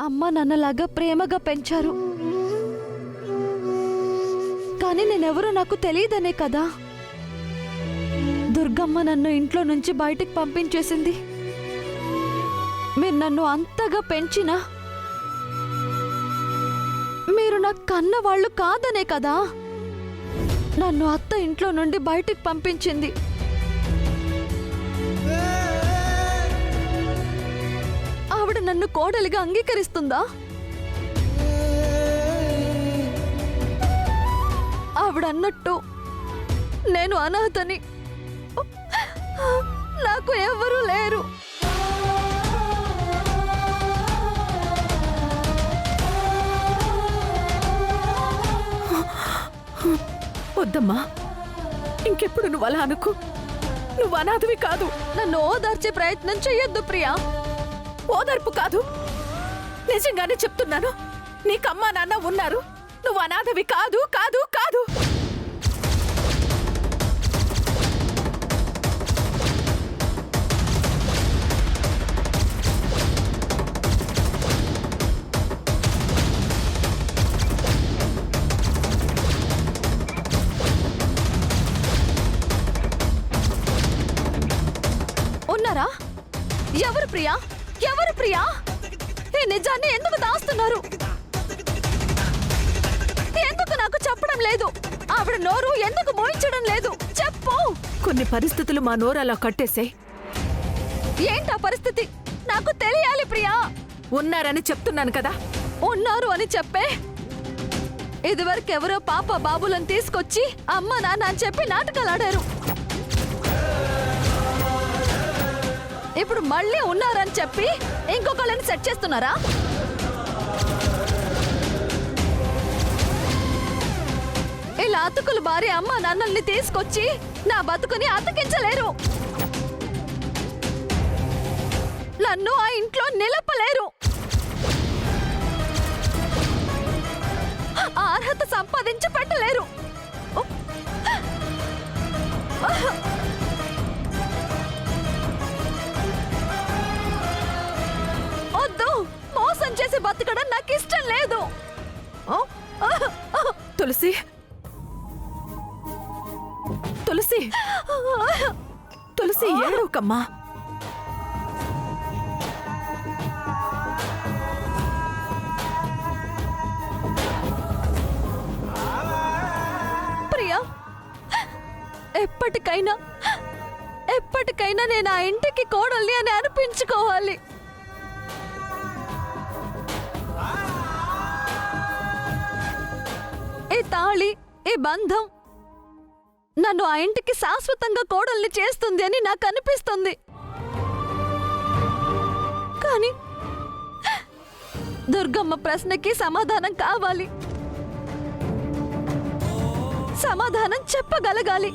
అమ్మ నాన్నలాగా ప్రేమగా పెంచారు. కానీ నేనెవరో నాకు తెలియదనే కదా దుర్గమ్మ నన్ను ఇంట్లో నుంచి బయటికి పంపించేసింది. మీరు నన్ను అంతగా పెంచినా మీరు నా కన్న వాళ్ళు కాదనే కదా నన్ను అత్త ఇంట్లో నుండి బయటికి పంపించింది. ఆవిడ నన్ను కోడలిగా అంగీకరిస్తుందా? ఆవిడ అన్నట్టు నేను అనాథని, నాకు ఎవరూ లేరు. వద్దమ్మా, ఇంకెప్పుడు నువ్వు అలా అనుకు. నువ్వు అనాథవి కాదు. నన్ను ఓదార్చే ప్రయత్నం చెయ్యొద్దు ప్రియా. ఓదార్పు కాదు, నిజంగానే చెప్తున్నాను. నీకమ్మా నాన్న ఉన్నారు. నువ్వు అనాథవి కాదు కాదు కాదు. ఉన్నారా? ఎవరు ప్రియా? ఎవరు ప్రియా? ఈ నిజాన్ని ఎందుకు దాస్తున్నారు? ఎందుకు నాకు చెప్పడం లేదు? ఆవిడ నోరు ఎందుకు మోయించడం లేదు? చెప్పు. కొన్ని పరిస్థితులు మా నోరు అలా కట్టేశాయి. ఏంటా పరిస్థితి? నాకు తెలియాలి ప్రియా. ఉన్నారని చెప్తున్నాను కదా. ఉన్నారు అని చెప్పే ఇదివరకెవరో పాప బాబులను తీసుకొచ్చి అమ్మ నాన్న అని చెప్పి నాటకాలు ఆడారు. ఇప్పుడు మళ్ళీ ఉన్నారని చెప్పి ఇంకొకళ్ళని సెట్ చేస్తున్నారా? ఇలా అతుకులు బారి అమ్మ నాన్నల్ని తీసుకొచ్చి నా బతుకుని అతకించలేరు. నన్ను ఆ ఇంట్లో నిలపలేరు. ఆ అర్హత సంపాదించి పెట్టలేరు. వద్దు, మోసం చేసి బతకడం నాకు ఇష్టం లేదు. తులసి, తులసి, తులసి, ఏడవకమ్మా. ప్రియా, ఎప్పటికైనా నేను ఆ ఇంటికి కోడల్ని అని అనిపించుకోవాలి. ఈ తాళి, ఈ బంధం నన్ను ఆ ఇంటికి శాశ్వతంగా కోడల్ని చేస్తుంది అని నాకు అనిపిస్తుంది. కానీ దుర్గమ్మ ప్రశ్నకి సమాధానం కావాలి. సమాధానం చెప్పగలగాలి.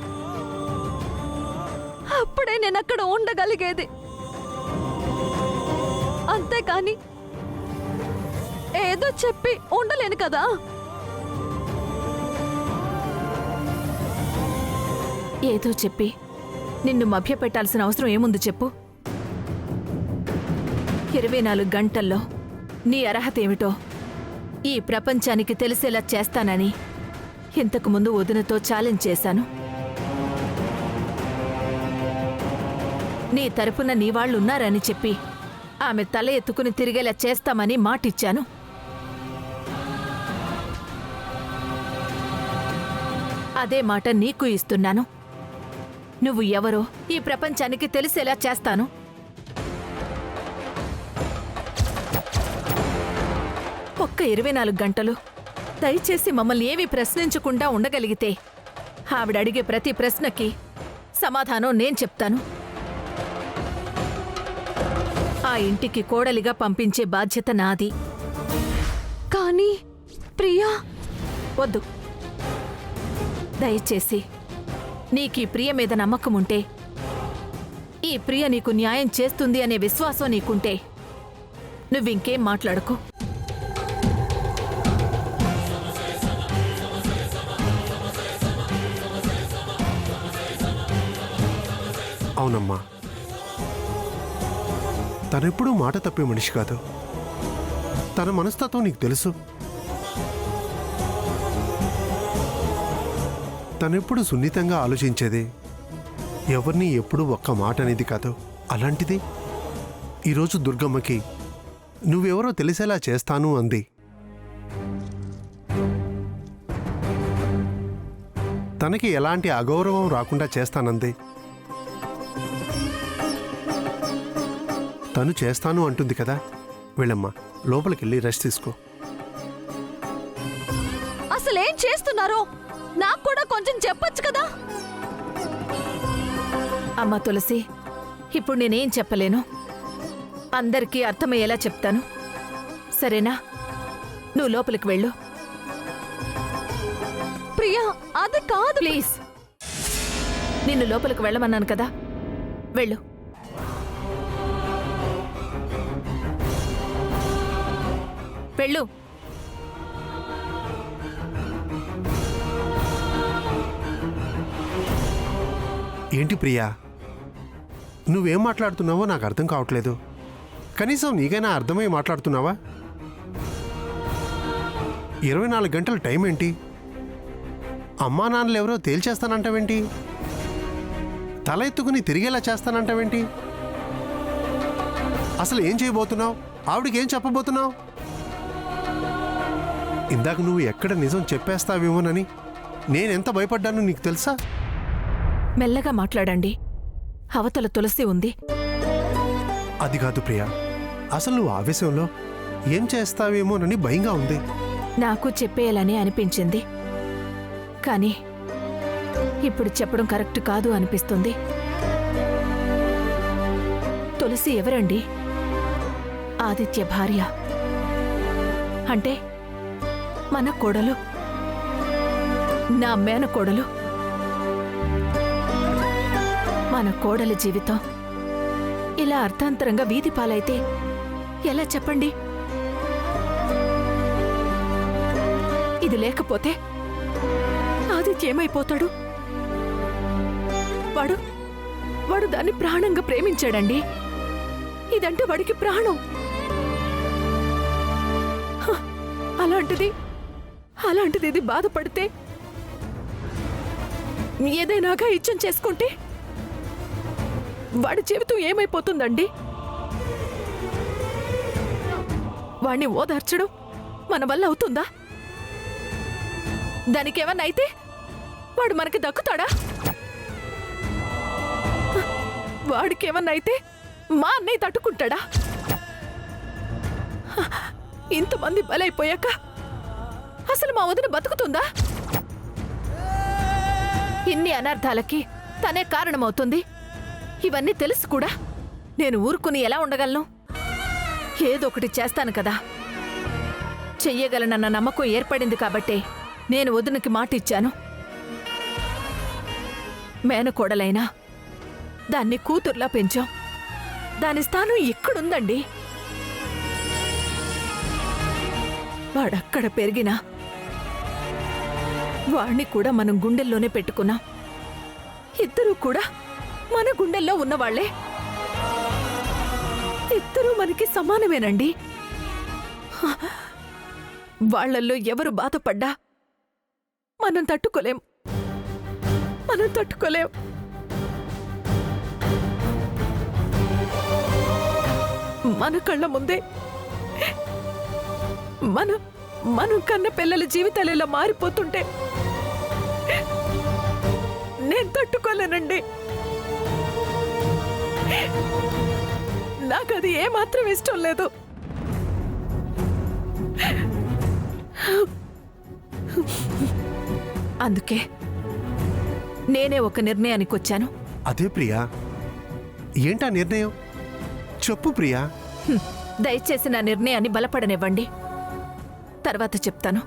అప్పుడే నేను అక్కడ ఉండగలిగేది. అంతేకాని ఏదో చెప్పి ఉండలేను కదా. ఏదో చెప్పి నిన్ను మభ్యపెట్టాల్సిన అవసరం ఏముంది చెప్పు? 24 గంటల్లో నీ అర్హత ఏమిటో ఈ ప్రపంచానికి తెలిసేలా చేస్తానని ఇంతకుముందు వదినతో ఛాలెంజ్ చేశాను. నీ తరపున నీ వాళ్ళున్నారని చెప్పి ఆమె తల ఎత్తుకుని తిరిగేలా చేస్తామని మాటిచ్చాను. అదే మాట నీకు ఇస్తున్నాను. నువ్వు ఎవరో ఈ ప్రపంచానికి తెలిసేలా చేస్తాను. ఒక్క 24 గంటలు దయచేసి మమ్మల్ని ఏమీ ప్రశ్నించకుండా ఉండగలిగితే ఆవిడ అడిగే ప్రతి ప్రశ్నకి సమాధానం నేను చెప్తాను. ఆ ఇంటికి కోడలిగా పంపించే బాధ్యత నాది. కానీ ప్రియా, వద్దు. దయచేసి నీకీ ప్రియ మీద నమ్మకం ఉంటే, ఈ ప్రియ నీకు న్యాయం చేస్తుంది అనే విశ్వాసం నీకుంటే నువ్వింకేం మాట్లాడకు. అవునమ్మా, తనెప్పుడూ మాట తప్పే మనిషి కాదు. తన మనస్తత్వం నీకు తెలుసు. తనెప్పుడు సున్నితంగా ఆలోచించేది, ఎవరిని ఎప్పుడు ఒక్క మాట అనేది కాదు. అలాంటిది ఈరోజు దుర్గమ్మకి నువ్వెవరో తెలిసేలా చేస్తాను అంది. తనకి ఎలాంటి అగౌరవం రాకుండా చేస్తానంది. తను చేస్తాను అంటుంది కదా, వెళ్ళమ్మా, లోపలికెళ్ళి రెస్ట్ తీసుకో. అసలేం చేస్తున్నారో నాకు కూడా కొంచెం చెప్పొచ్చు కదా. అమ్మా తులసి, ఇప్పుడు నేనేం చెప్పలేను. అందరికీ అర్థమయ్యేలా చెప్తాను, సరేనా? నువ్వు లోపలికి వెళ్ళు. ప్రియా, అది కాదు. ప్లీజ్, నిన్ను లోపలికి వెళ్ళమన్నాను కదా, వెళ్ళు. వెళ్ళు. ఏంటి ప్రియా, నువ్వేం మాట్లాడుతున్నావో నాకు అర్థం కావట్లేదు. కనీసం నీకైనా అర్థమై మాట్లాడుతున్నావా? 24 గంటల టైం ఏంటి? అమ్మా నాన్నలు ఎవరో తేల్చేస్తానంటావేంటి? తల ఎత్తుకుని తిరిగేలా చేస్తానంటావేంటి? అసలు ఏం చేయబోతున్నావు? ఆవిడకేం చెప్పబోతున్నావు? ఇందాక నువ్వు ఎక్కడ నిజం చెప్పేస్తావేమోనని నేనెంత భయపడ్డానో నీకు తెలుసా? మెల్లగా మాట్లాడండి, అవతల తులసి ఉంది. అది కాదు ప్రియా, అసలు నువ్వు ఆవేశంలో ఏం చేస్తావేమోనని భయంగా ఉంది. నాకు చెప్పేయాలని అనిపించింది, కానీ ఇప్పుడు చెప్పడం కరెక్ట్ కాదు అనిపిస్తుంది. తులసి ఎవరండి? ఆదిత్య భార్య. అంటే మన కోడలు, నా మేనకోడలు. మన కోడల జీవితం ఇలా అర్థాంతరంగా వీధి పాలైతే ఎలా చెప్పండి? ఇది లేకపోతే ఆదిత్య ఏమైపోతాడు? వాడు దాన్ని ప్రాణంగా ప్రేమించాడండి. ఇదంటే వాడికి ప్రాణం. హ, అలాంటిది ఇది బాధపడితే, ఏదైనాగా ఇచ్చం చేసుకుంటే వాడి జీవితం ఏమైపోతుందండి? వాణ్ణి ఓదార్చడం మన వల్ల అవుతుందా? దానికేమన్నా అయితే వాడు మనకి దక్కుతాడా? వాడికేమన్నా అయితే మా అన్నయ్య తట్టుకుంటాడా? ఇంతమంది బలైపోయాక అసలు మా వదిన బతుకుతుందా? ఇన్ని అనర్థాలకి తనే కారణమవుతుంది. ఇవన్నీ తెలుసు కూడా నేను ఊరుకుని ఎలా ఉండగలను? ఏదో ఒకటి చేస్తాను కదా. చెయ్యగలనన్న నమ్మకం ఏర్పడింది కాబట్టే నేను వదినకి మాట ఇచ్చాను. మేనకోడలైనా దాన్ని కూతుర్లా పెంచాం. దాని స్థానం ఎక్కడుందండి? వాడక్కడ పెరిగినా వాణ్ణి కూడా మనం గుండెల్లోనే పెట్టుకున్నాం. ఇద్దరూ కూడా మన గుండెల్లో ఉన్నవాళ్లే. ఇద్దరూ మనకి సమానమేనండి. వాళ్లల్లో ఎవరు బాధపడ్డా మనం తట్టుకోలేం. మన కళ్ళ ముందే మనం కన్న పిల్లల జీవితాలు ఇలా మారిపోతుంటే నేను తట్టుకోలేనండి. నాకది ఏమాత్రం ఇష్టం లేదు. అందుకే నేనే ఒక నిర్ణయానికి వచ్చాను. అదే ప్రియా, ఏంటా నిర్ణయం? చెప్పు ప్రియా. దయచేసి నా నిర్ణయాన్ని బలపడనివ్వండి, తర్వాత చెప్తాను.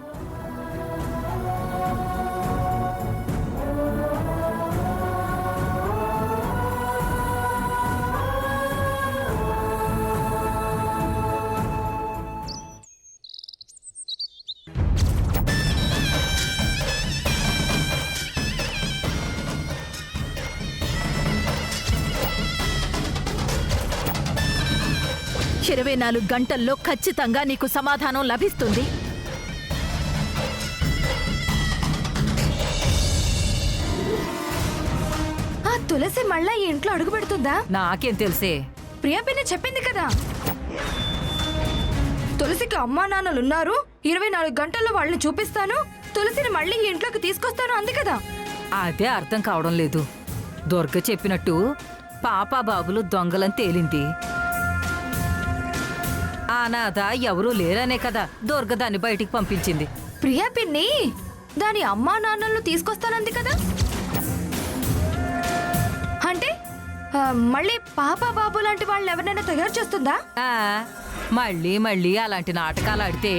24 గంటల్లో ఖచ్చితంగా నీకు సమాధానం లభిస్తుంది. ఆ తులసి మళ్ళా ఈ ఇంట్లో అడుగు పెడుతుందా? నాకేం తెలిసే. ప్రియా పిన్ని చెప్పింది కదా, తులసికి అమ్మా నాన్నలున్నారు, 24 గంటల్లో వాళ్ళని చూపిస్తాను, తులసిని మళ్ళీ ఈ ఇంట్లోకి తీసుకొస్తాను అంది కదా. అదే అర్థం కావడం లేదు. దుర్గ చెప్పినట్టు పాపా బాబులు దొంగలని తేలింది. అనాథ ఎవరూ లేరనే కదా దుర్గ దాన్ని బయటికి పంపించింది. ప్రియా పిన్ని దాని అమ్మా నాన్నలను తీసుకొస్తానంది కదా. అంటే మళ్ళీ పాపా బాబు లాంటి వాళ్ళని ఎవరైనా తయారు చేస్తుందా? ఆ, మళ్ళీ మళ్ళీ అలాంటి నాటకాలు ఆడితే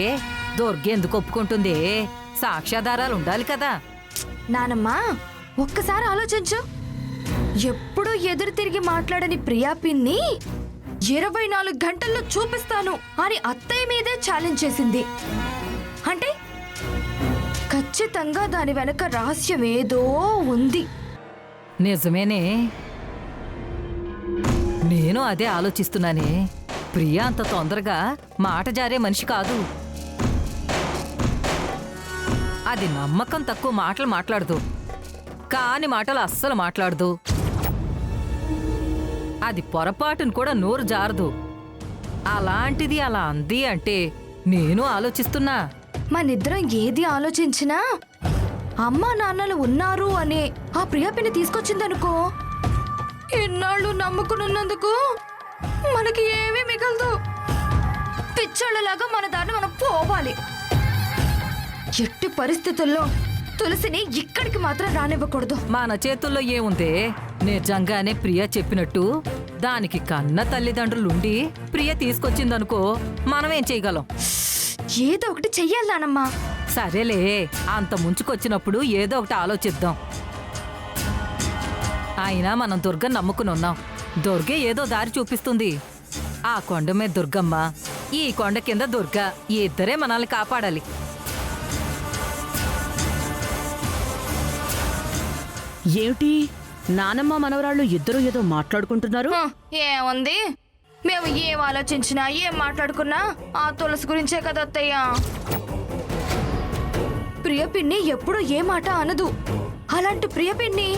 దుర్గ ఎందుకు ఒప్పుకుంటుంది? సాక్ష్యాధారాలు ఉండాలి కదా. నానమ్మా ఒక్కసారి ఆలోచించు. ఎప్పుడూ ఎదురు తిరిగి మాట్లాడని ప్రియా పిన్ని 24 గంటల్లో చూపిస్తాను అని అత్తయ్య మీదే ఛాలెంజ్ చేసింది. అంటే ఖచ్చితంగా దాని వెనక రహస్యం ఏదో ఉంది. నిజమేనే, నేను అదే ఆలోచిస్తున్నానే. ప్రియా అంత తొందరగా మాట జారే మనిషి కాదు. అది నమ్మకం తక్కువ మాటలు మాట్లాడదు, కాని మాటలు అస్సలు మాట్లాడదు. అది పొరపాటును కూడా నోరు జారదు. అలాంటిది అలా అంది అంటే నేను ఆలోచిస్తున్నా. మనిద్దరం ఏది ఆలోచించినా అమ్మా నాన్నలు ఉన్నారు అని ఆ ప్రియపిని తీసుకొచ్చిందనుకో, ఎన్నాళ్ళు నమ్ముకున్నందుకు మనకి ఏమీ మిగలదు. పిచ్చోళ్ళలాగా మన దాన్ని మనం పోవాలి. ఎట్టి పరిస్థితుల్లో తులసిని ఇక్కడికి మాత్రం రానివ్వకూడదు. మన చేతుల్లో ఏముందే? నిజంగానే ప్రియ చెప్పినట్టు దానికి కన్న తల్లిదండ్రులుండి ప్రియ తీసుకొచ్చిందనుకో, మనమేం చేయగలం? ఏదో ఒకటి చెయ్యాలి నానమ్మా. సరేలే, అంత ముంచుకొచ్చినప్పుడు ఏదో ఒకటి ఆలోచిద్దాం. అయినా మనం దుర్గని నమ్ముకునున్నాం. దుర్గే ఏదో దారి చూపిస్తుంది. ఆ కొండ మీద దుర్గమ్మ, ఈ కొండ కింద దుర్గ, ఈ ఇద్దరే మనల్ని కాపాడాలి. ఏమిటి నానమ్మ మనవరాళ్ళు ఇద్దరు ఏదో మాట్లాడుకుంటున్నారు? ఏముంది, మేము ఏం ఆలోచించినా ఏం మాట్లాడుకున్నా ఆ తులసి గురించే కదా అత్తయ్య. ప్రియపిన్ని ఎప్పుడు ఏ మాట అనదు. అలాంటి ప్రియపిన్ని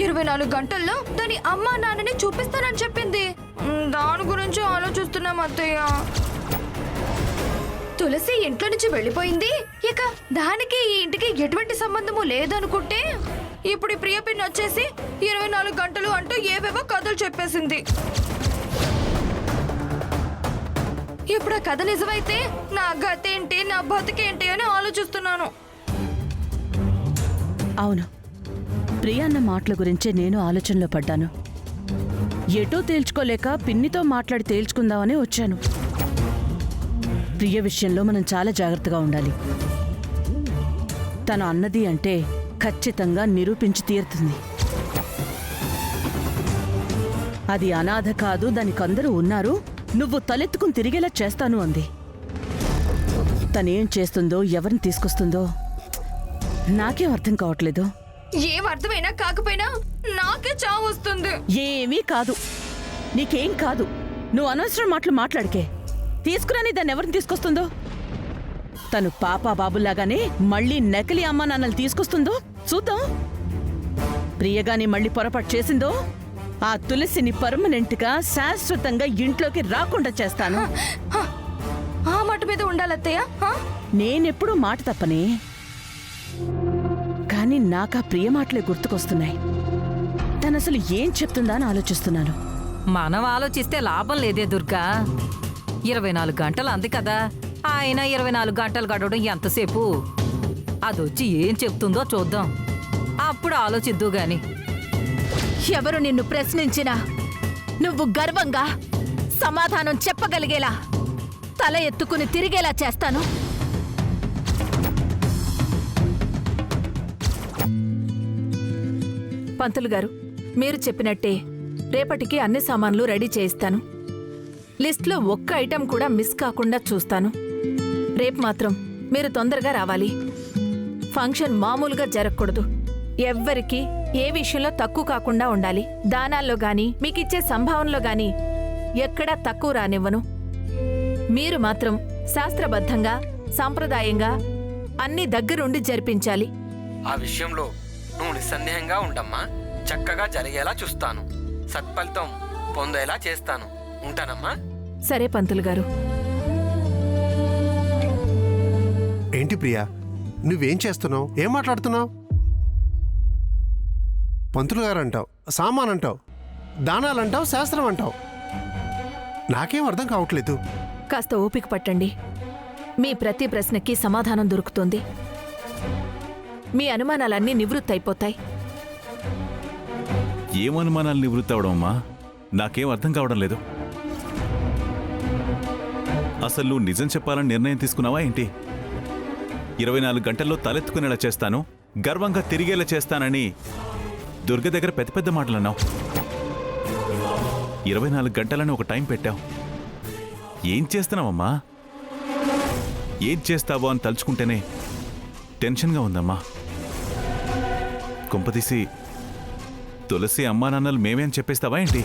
24 గంటల్లో దాని అమ్మా నాన్నని చూపిస్తానని చెప్పింది. దాని గురించి ఆలోచిస్తున్నాం అత్తయ్య. తులసి ఇంట్లో నుంచి వెళ్ళిపోయింది, ఇక దానికి ఈ ఇంటికి ఎటువంటి సంబంధము లేదనుకుంటే ఇప్పుడు ఈ ప్రియపిన్ని వచ్చేసి 24 గంటలు అంటూ ఏవేవో కథలు చెప్పేసింది. ఇప్పుడు ఆ కథ నిజమైతే నా గతేంటి, నా బతికేంటి అని ఆలోచిస్తున్నాను. అవును, ప్రియ అన్న మాటల గురించే నేను ఆలోచనలో పడ్డాను. ఎటో తేల్చుకోలేక పిన్నితో మాట్లాడి తేల్చుకుందామని వచ్చాను. ప్రియ విషయంలో మనం చాలా జాగ్రత్తగా ఉండాలి. తను అన్నది అంటే ఖచ్చితంగా నిరూపించి తీరుతుంది. అది అనాథ కాదు, దానికందరూ ఉన్నారు, నువ్వు తలెత్తుకుని తిరిగేలా చేస్తాను అంది. తనేం చేస్తుందో, ఎవరిని తీసుకొస్తుందో నాకేం అర్థం కావట్లేదు. ఏం అర్థమైనా కాకపోయినా నాకే చావు వస్తుంది. ఏమీ కాదు, నీకేం కాదు. నువ్వు అనవసరం మాటలు మాట్లాడికే. తీసుకురాని దాన్ని ఎవరిని తీసుకొస్తుందో. తను పాపా బాబుల్లాగానే మళ్ళీ నకిలీ అమ్మా నాన్నలు తీసుకొస్తుందో చూద్దాం. ప్రియగాని మళ్ళీ పొరపాటు చేసిందో ఆ తులసిని పర్మనెంట్గా శాశ్వతంగా ఇంట్లోకి రాకుండా చేస్తాను. ఆ మాట మీద ఉండాలత్తయ్య. నేనెప్పుడూ మాట తప్పనే, కానీ నాకా ప్రియ మాటలే గుర్తుకొస్తున్నాయి. తనసలు ఏం చెప్తుందా అని ఆలోచిస్తున్నాను. మనం ఆలోచిస్తే లాభం లేదే దుర్గా. 24 గంటలు అంది కదా, ఆయన 24 గంటలు గడవడం ఎంతసేపు? అదొచ్చి ఏం చెప్తుందో చూద్దాం, అప్పుడు ఆలోచిద్దు గాని. ఎవరు నిన్ను ప్రశ్నించినా నువ్వు గర్వంగా సమాధానం చెప్పగలిగేలా తల ఎత్తుకుని తిరిగేలా చేస్తాను. పంతులు గారు, మీరు చెప్పినట్టే రేపటికి అన్ని సామాన్లు రెడీ చేయిస్తాను. లిస్ట్లో ఒక్క ఐటెం కూడా మిస్ కాకుండా చూస్తాను. రేపు మాత్రం మీరు తొందరగా రావాలి. ఫంక్షన్ మామూలుగా జరగకూడదు. ఎవ్వరికి ఏ విషయంలో తక్కువ కాకుండా ఉండాలి. దానాల్లో గాని మీకిచ్చే సంభావనలో గాని ఎక్కడా తక్కువ రానివ్వను. మీరు మాత్రం శాస్త్రబద్ధంగా సాంప్రదాయంగా అన్ని దగ్గరుండి జరిపించాలి. ఆ విషయంలో నువ్వు నిస్సందేహంగా ఉండమ్మా. చక్కగా జరిగేలా చూస్తాను. సత్ఫలితం పొందేలా చేస్తాను. ఉంటానమ్మా. సరే పంతులు గారు. ఏంటి ప్రియా, నువ్వేం చేస్తున్నావు? ఏం మాట్లాడుతున్నావు? పంతులు గారు అంటావు, సామాన్ అంటావు, దానాలంటావు, శాస్త్రం అంటావు. నాకేం అర్థం కావట్లేదు. కాస్త ఓపిక పట్టండి. మీ ప్రతి ప్రశ్నకి సమాధానం దొరుకుతుంది. మీ అనుమానాలన్నీ నివృత్తి అయిపోతాయి. ఏం అనుమానాలు నివృత్తి అవడం అమ్మా? నాకేం అర్థం కావడం లేదు. అసలు నువ్వు నిజం చెప్పాలని నిర్ణయం తీసుకున్నావా ఏంటి? 24 గంటల్లో తలెత్తుకునేలా చేస్తాను, గర్వంగా తిరిగేలా చేస్తానని దుర్గ దగ్గర పెద్ద పెద్ద మాటలు అన్నావు. 24 గంటలని ఒక టైం పెట్టావు. ఏం చేస్తున్నావమ్మా? ఏం చేస్తావో అని తలుచుకుంటేనే టెన్షన్గా ఉందమ్మా. కొంపదీసి తులసి అమ్మా నాన్నలు మేమే అని చెప్పేస్తావా ఏంటి?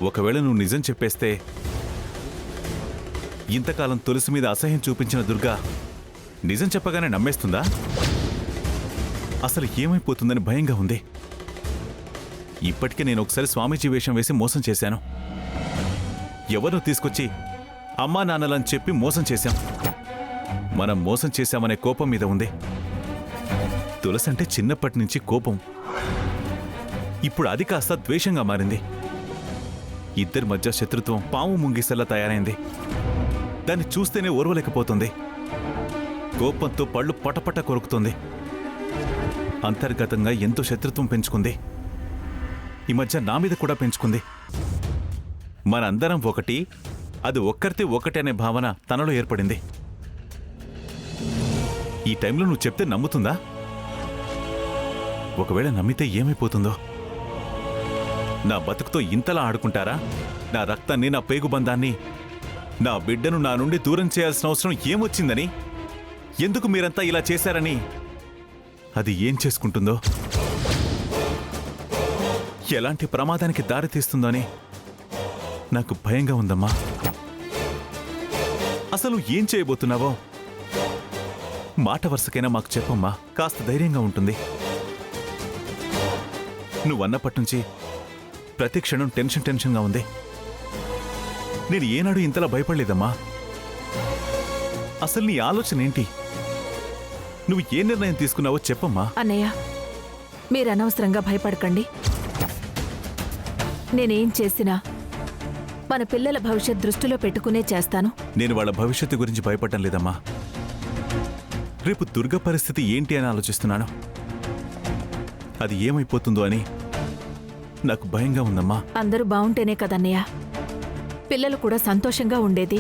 ఒకవేళ నువ్వు నిజం చెప్పేస్తే ఇంతకాలం తులసి మీద అసహ్యం చూపించిన దుర్గా నిజం చెప్పగానే నమ్మేస్తుందా? అసలు ఏమైపోతుందని భయంగా ఉంది. ఇప్పటికే నేను ఒకసారి స్వామీజీ వేషం వేసి మోసం చేశాను. ఎవరో తీసుకొచ్చి అమ్మా నాన్నలని చెప్పి మోసం చేశాం. మనం మోసం చేశామనే కోపం మీద ఉంది. తులసి అంటే చిన్నప్పటి నుంచి కోపం, ఇప్పుడు అది కాస్త ద్వేషంగా మారింది. ఇద్దరి మధ్య శత్రుత్వం పాము ముంగిసెల్లా తయారైంది. దాన్ని చూస్తేనే ఓర్వలేకపోతుంది. కోపంతో పళ్ళు పటపట కొరుకుతుంది. అంతర్గతంగా ఎంతో శత్రుత్వం పెంచుకుంది. ఈ మధ్య నా మీద కూడా పెంచుకుంది. మనందరం ఒకటి, అది ఒక్కరితే ఒకటి అనే భావన తనలో ఏర్పడింది. ఈ టైంలో నువ్వు చెప్తే నమ్ముతుందా? ఒకవేళ నమ్మితే ఏమైపోతుందో? నా బతుకుతో ఇంతలా ఆడుకుంటారా? నా రక్తాన్ని, నా పేగుబంధాన్ని, నా బిడ్డను నా నుండి దూరం చేయాల్సిన అవసరం ఏమొచ్చిందని, ఎందుకు మీరంతా ఇలా చేశారని అది ఏం చేసుకుంటుందో, ఎలాంటి ప్రమాదానికి దారితీస్తుందో అని నాకు భయంగా ఉందమ్మా. అసలు ఏం చేయబోతున్నావో మాట వరుసకైనా మాకు చెప్పమ్మా. కాస్త ధైర్యంగా ఉంటుంది. నువ్వన్నప్పటి ప్రతి క్షణం టెన్షన్గా ఉంది. నేను ఏనాడు ఇంతలా భయపడలేదమ్మా. అసలు నీ ఆలోచన ఏంటి? నువ్వు ఏ నిర్ణయం తీసుకున్నావో చెప్పమ్మా. అన్నయ్య, మీరు అనవసరంగా భయపడకండి. నేనేం చేసినా మన పిల్లల భవిష్యత్ దృష్టిలో పెట్టుకునే చేస్తాను. నేను వాళ్ళ భవిష్యత్తు గురించి భయపడటం లేదమ్మా. రేపు దుర్గ పరిస్థితి ఏంటి అని ఆలోచిస్తున్నాను. అది ఏమైపోతుందో అని నాకు భయంగా ఉందమ్మా. అందరూ బావుంటేనే కదన్నయ్య పిల్లలు కూడా సంతోషంగా ఉండేది.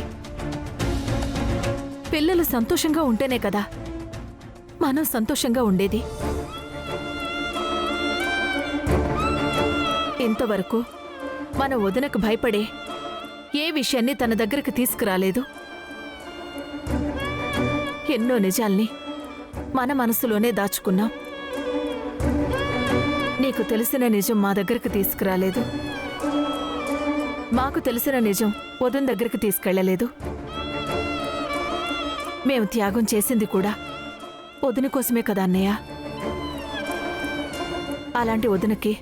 పిల్లలు సంతోషంగా ఉంటేనే కదా మనం సంతోషంగా ఉండేది. ఇంతవరకు మన వదినకు భయపడే ఏ విషయాన్ని తన దగ్గరకు తీసుకురాలేదు. ఎన్నో నిజాల్ని మన మనసులోనే దాచుకున్నాం. నీకు తెలిసిన నిజం మా దగ్గరకు తీసుకురాలేదు. మాకు తెలిసిన నిజం వదిన దగ్గరికి తీసుకెళ్లలేదు. మేము త్యాగం చేసింది కూడా వదిన కోసమే కదా అన్నయ్య. అలాంటి వదినకి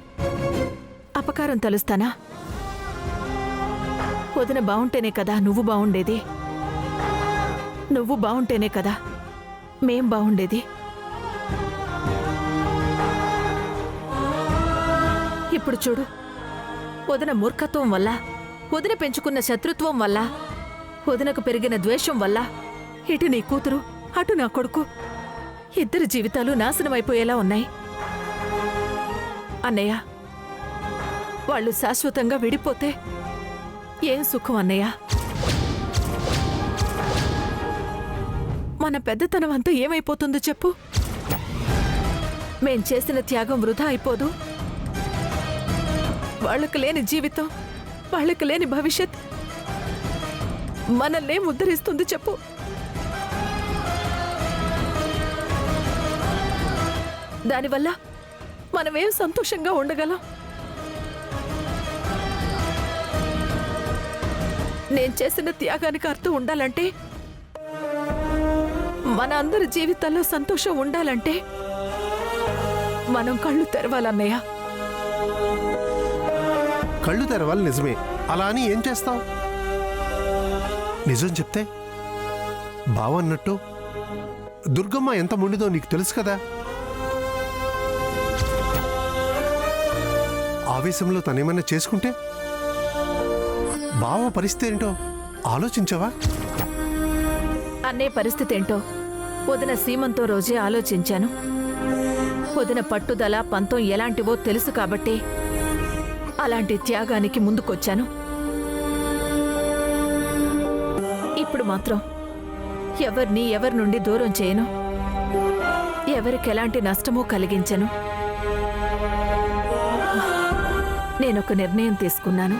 అపకారం తలుస్తానా? వదిన బావుంటేనే కదా నువ్వు బావుండేది. నువ్వు బావుంటేనే కదా మేం బావుండేది. ఇప్పుడు చూడు, వదిన మూర్ఖత్వం వల్ల, వదిన పెంచుకున్న శత్రుత్వం వల్ల, వదినకు పెరిగిన ద్వేషం వల్ల ఇటు నీ కూతురు అటు నా కొడుకు ఇద్దరి జీవితాలు నాశనమైపోయేలా ఉన్నాయి. అన్నయ్య, వాళ్ళు శాశ్వతంగా విడిపోతే ఏం సుఖం అన్నయ్య? మన పెద్దతనం అంతా ఏమైపోతుందో చెప్పు. మేం చేసిన త్యాగం వృధా అయిపోదు. వాళ్ళకు లేని జీవితం, వాళ్ళకు లేని భవిష్యత్ మనల్నేం ఉద్ధరిస్తుంది చెప్పు. దానివల్ల మనమేం సంతోషంగా ఉండగలం? నేను చేసిన త్యాగానికి అర్థం ఉండాలంటే, మన అందరి జీవితాల్లో సంతోషం ఉండాలంటే మనం కళ్ళు తెరవాలన్నయ్య. కళ్ళు తెరవాలి నిజమే, అలా అని ఏం చేస్తావు? నిజం చెప్తే బావన్నట్టు దుర్గమ్మ ఎంత మొండిదో నీకు తెలుసు కదా. ఆవేశంలో తనేమైనా చేసుకుంటే బావ పరిస్థితి ఏంటో ఆలోచించవా? అన్నే పరిస్థితి ఏంటో వదిన సీమంతో రోజే ఆలోచించాను. వదిన పట్టుదల పంతం ఎలాంటివో తెలుసు కాబట్టి అలాంటి త్యాగానికి ముందుకొచ్చాను. ఇప్పుడు మాత్రం ఎవరి నుండి దూరం చేయను, ఎవరికి ఎలాంటి నష్టమూ కలిగించను. నేనొక నిర్ణయం తీసుకున్నాను.